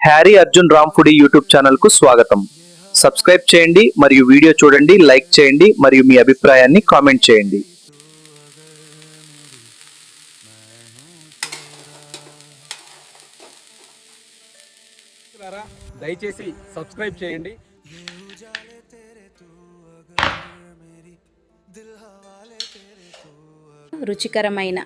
Harry Arjun Ram foodie YouTube channel కు స్వాగతం. Subscribe చేయండి మరియు వీడియో చూడండి, లైక్ చేయండి మరియు మీ అభిప్రాయాన్ని కామెంట్ చేయండి. దయచేసి సబ్స్క్రైబ్ చేయండి. రుచికరమైన